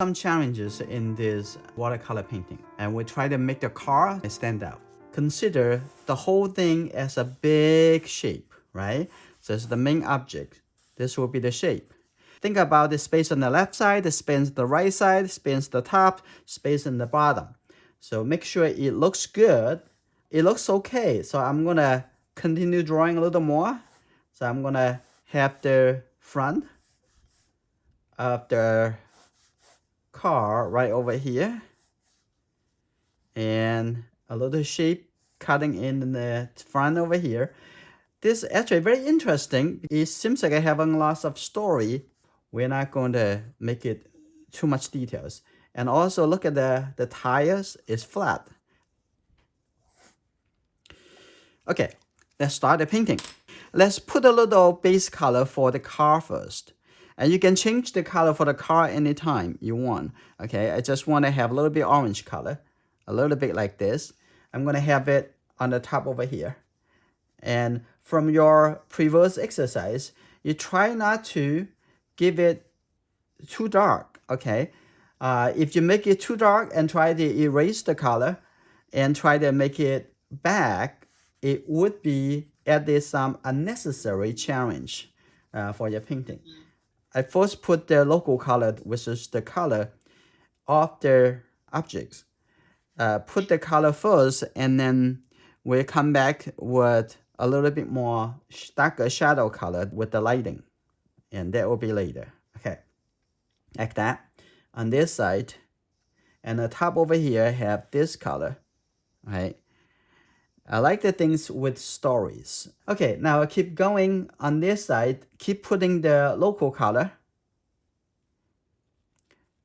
Some challenges in this watercolor painting, and we try to make the car stand out. Consider the whole thing as a big shape, right? So it's the main object. This will be the shape. Think about the space on the left side, the space on the right side, space on the top, space on the bottom. So make sure it looks good. It looks okay. So I'm gonna continue drawing a little more. So I'm gonna have the front of the car right over here, and a little shape cutting in the front over here. This is actually very interesting. It seems like I have lots of story. We're not going to make it too much details. And also look at the tires is flat. Okay, let's start the painting. Let's put a little base color for the car first. And you can change the color for the car anytime you want. Okay, I just want to have a little bit orange color, a little bit like this. I'm going to have it on the top over here. And from your previous exercise, you try not to give it too dark, okay? If you make it too dark and try to erase the color and try to make it back, it would be added some unnecessary challenge for your painting. I first put the local color, which is the color of the objects. Put the color first, and then we come back with a little bit more darker shadow color with the lighting. And that will be later. Okay, like that. On this side, and the top over here have this color, right? I like the things with stories. Okay, now I keep going on this side, keep putting the local color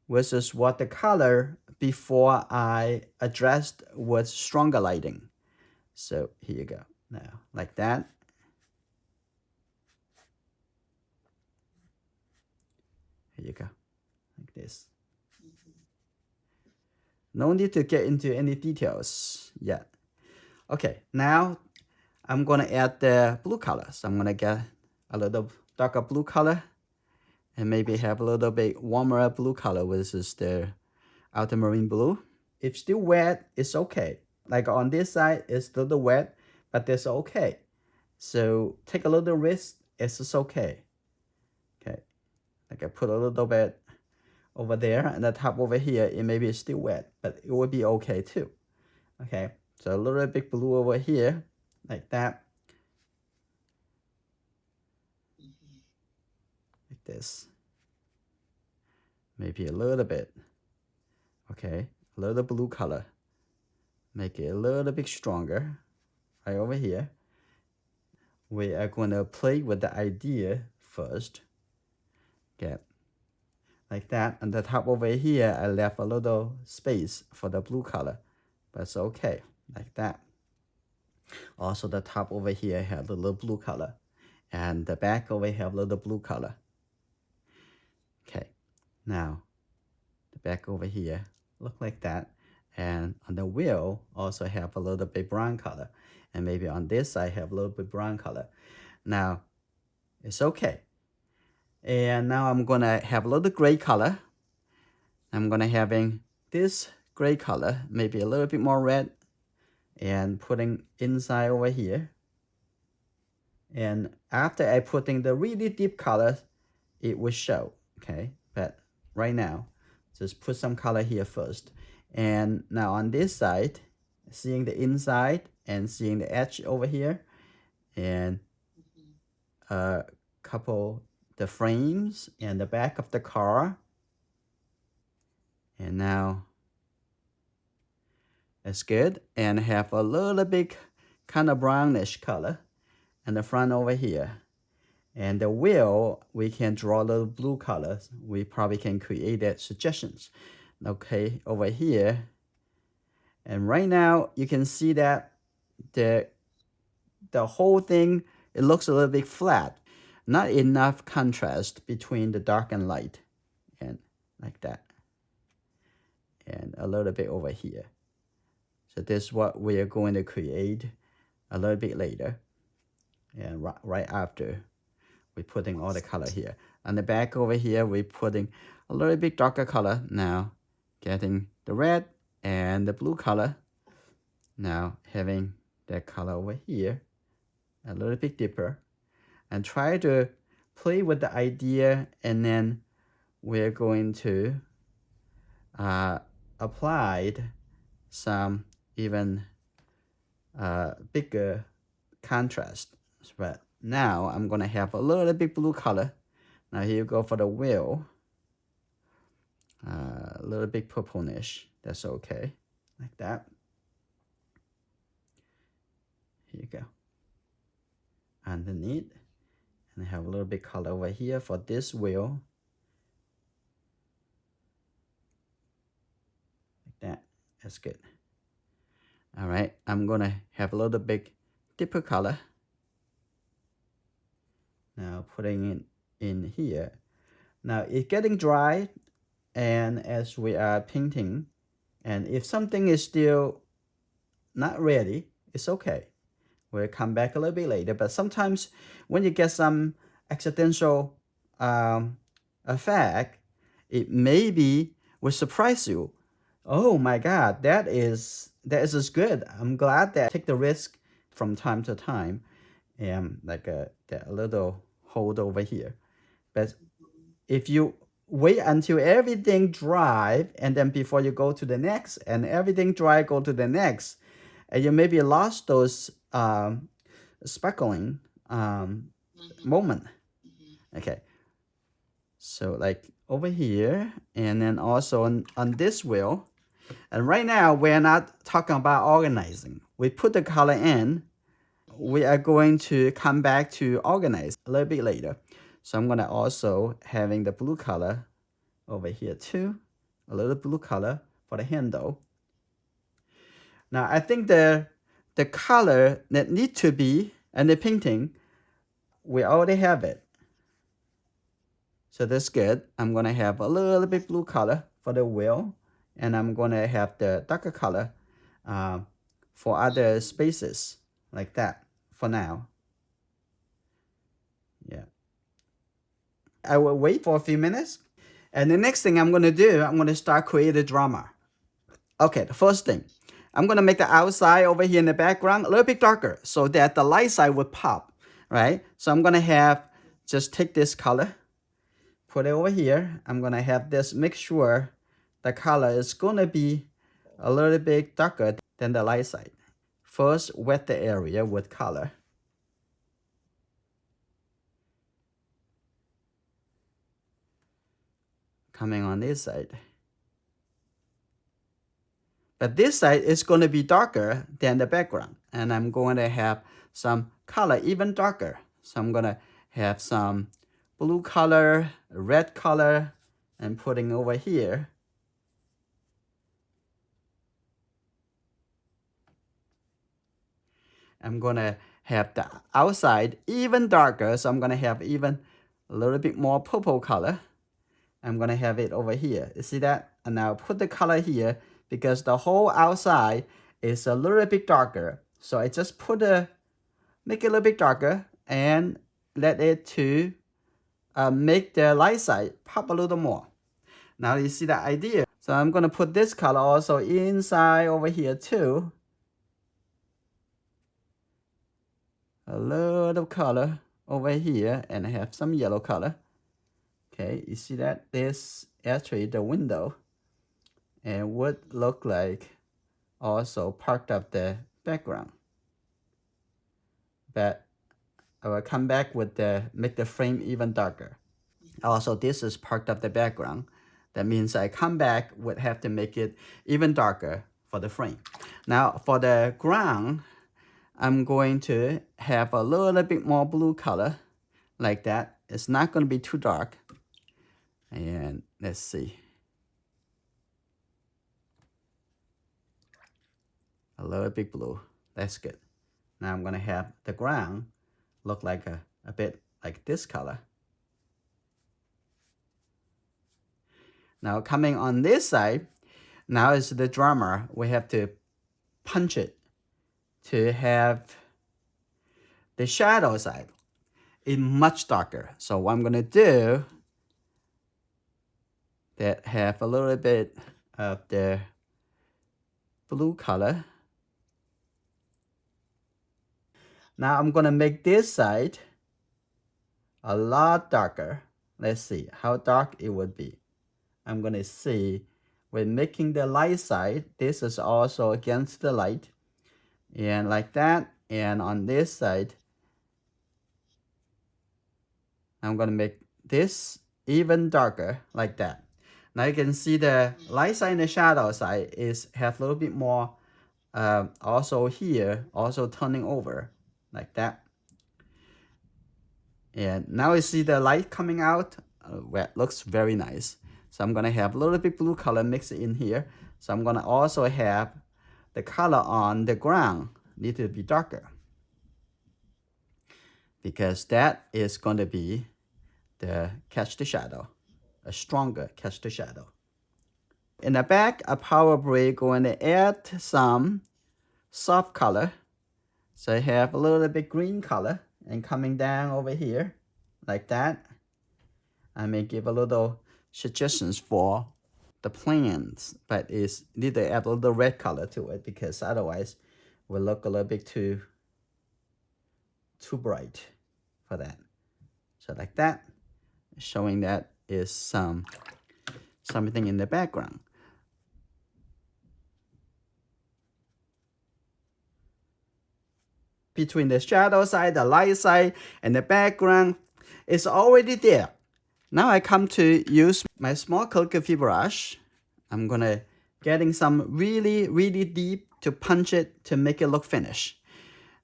versus what the color before I addressed with stronger lighting. So here you go. Now, like that. Here you go, like this. No need to get into any details yet. Okay, now I'm gonna add the blue color. So I'm gonna get a little darker blue color and maybe have a little bit warmer blue color, which is the ultramarine blue. If still wet, it's okay. Like on this side, it's a little wet, but that's okay. So take a little risk, it's just okay. Okay, like I put a little bit over there, and the top over here, it may be still wet, but it will be okay too. Okay, so a little bit blue over here, like that. Like this. Maybe a little bit. Okay, a little blue color. Make it a little bit stronger. Right over here. We are going to play with the idea first. Okay, like that. And the top over here, I left a little space for the blue color, but it's okay, like that. Also, the top over here have a little blue color, and the back over here have a little blue color. Okay, now the back over here look like that, and on the wheel also have a little bit brown color, and maybe on this side have a little bit brown color. Now it's okay. And now I'm gonna have a little gray color. I'm gonna having this gray color, maybe a little bit more red, and putting inside over here. And after I putting the really deep color, it will show, okay? But right now, just put some color here first. And now on this side, seeing the inside and seeing the edge over here, and a couple the frames and the back of the car. And now it's good, and have a little bit kind of brownish color and the front over here. And the wheel, we can draw a little blue colors. We probably can create that suggestions. Okay, over here. And right now you can see that the whole thing, it looks a little bit flat. Not enough contrast between the dark and light. And like that. And a little bit over here. So this is what we are going to create a little bit later. And right after we're putting all the color here. On the back over here, we're putting a a little bit darker color. Now getting the red and the blue color. Now having that color over here a little bit deeper, and try to play with the idea, and then we're going to apply some even bigger contrast. But now I'm gonna have a little bit blue color. Now here you go for the wheel. A little bit purplish. That's okay, like that. Here you go. Underneath, and I have a little bit color over here for this wheel. Like that. That's good. All right, I'm gonna have a little bit deeper color. Now putting it in here. Now it's getting dry, and as we are painting, and if something is still not ready, it's okay. We'll come back a little bit later. But sometimes when you get some accidental effect, it maybe will surprise you. Oh my God, that is as good. I'm glad that I take the risk from time to time, and like a little hold over here. But if you wait until everything dry, and then before you go to the next, and everything dry, go to the next, and you maybe lost those sparkling moment. Okay, so like over here, and then also on this wheel. And right now we're not talking about organizing. We put the color in. We are going to come back to organize a little bit later. So I'm gonna also having the blue color over here too, a little blue color for the handle. Now I think the color that need to be in the painting, we already have it. So that's good. I'm gonna have a little bit blue color for the wheel, and I'm gonna have the darker color for other spaces like that for now. Yeah. I will wait for a few minutes. And the next thing I'm gonna do, I'm gonna start creating drama. Okay, the first thing, I'm gonna make the outside over here in the background a little bit darker so that the light side would pop, right? So I'm gonna have, just take this color, put it over here. I'm gonna have this, make sure the color is gonna be a little bit darker than the light side. First, wet the area with color. Coming on this side. But this side is going to be darker than the background. And I'm going to have some color even darker. So I'm going to have some blue color, red color, and putting over here. I'm going to have the outside even darker. So I'm going to have even a little bit more purple color. I'm going to have it over here. You see that? And now put the color here because the whole outside is a little bit darker. So I just make it a little bit darker and let it to make the light side pop a little more. Now you see the idea. So I'm going to put this color also inside over here too. A little color over here, and I have some yellow color. Okay, you see that? This actually the window, and would look like also part of the background. But I will come back with make the frame even darker. Also, this is part of the background. That means I come back would have to make it even darker for the frame. Now for the ground, I'm going to have a little bit more blue color like that. It's not going to be too dark. And let's see. A little bit blue. That's good. Now I'm going to have the ground look like a bit like this color. Now coming on this side, now is the drummer. We have to punch it to have the shadow side is much darker. So what I'm going to do, that have a little bit of the blue color. Now I'm gonna make this side a lot darker. Let's see how dark it would be. I'm gonna see when making the light side, this is also against the light, and like that. And on this side, I'm gonna make this even darker like that. Now you can see the light side and the shadow side is have a little bit more also here, also turning over like that. And now you see the light coming out, looks very nice. So I'm gonna have a little bit blue color mixed in here. So I'm gonna also have the color on the ground need to be darker, because that is going to be the catch the shadow, a stronger catch the shadow. In the back, I probably going to add some soft color. So I have a little bit green color and coming down over here like that. I may give a little suggestions for the plants, but it's need to add a little red color to it, because otherwise will look a little bit too bright for that. So like that, showing that is something in the background. Between the shadow side, the light side, and the background is already there. Now I come to use my small calligraphy brush. I'm gonna getting some really deep to punch it to make it look finished.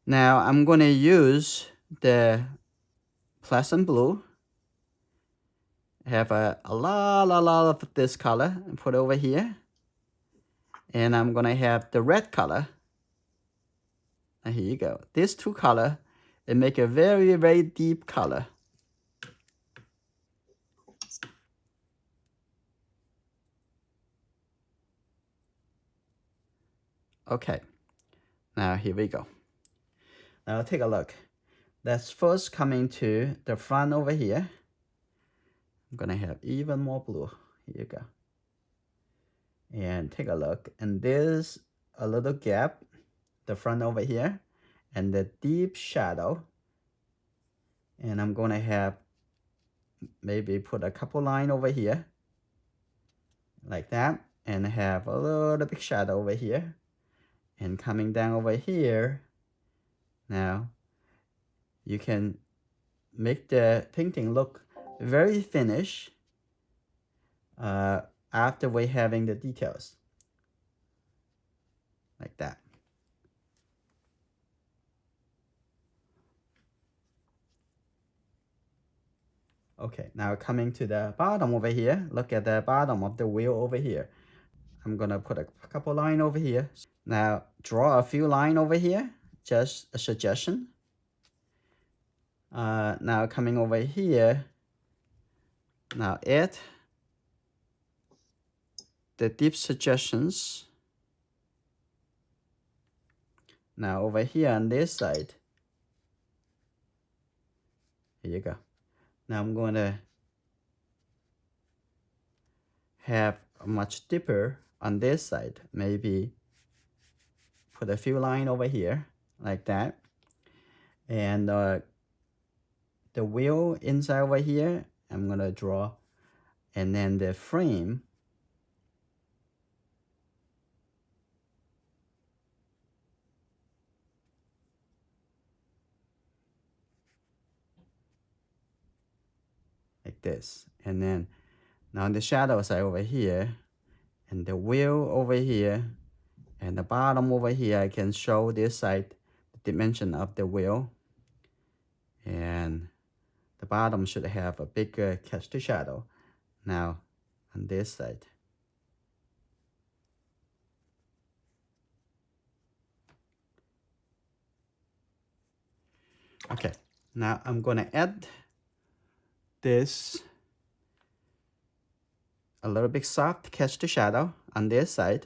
Now I'm gonna use the pleasant blue. Have a lot of this color and put over here. And I'm gonna have the red color. And here you go. These two color, it make a very deep color. Okay, now here we go. Now take a look. Let's first come into the front over here. I'm gonna have even more blue. Here you go. And take a look. And there's a little gap, the front over here, and the deep shadow. And I'm gonna have maybe put a couple line over here, like that, and have a little big shadow over here. And coming down over here, now you can make the painting look very finished after we having the details like that. Okay, now coming to the bottom over here, look at the bottom of the wheel over here. I'm gonna put a couple line over here. Now draw a few line over here, just a suggestion. Now coming over here, now add the deep suggestions. Now over here on this side, here you go. Now I'm going to have a much deeper on this side. Maybe put a few line over here like that. And the wheel inside over here, I'm going to draw. And then the frame, like this. And then now the shadow side over here, and the wheel over here, and the bottom over here, I can show this side the dimension of the wheel. And the bottom should have a bigger catch to shadow. Now on this side. Okay, now I'm gonna add this a little bit soft catch to shadow on this side.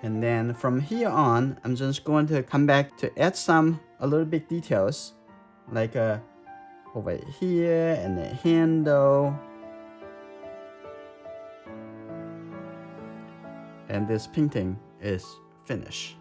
And then And from here on, I'm just going to come back to add a little bit details, like over here and the handle. And this painting is finished.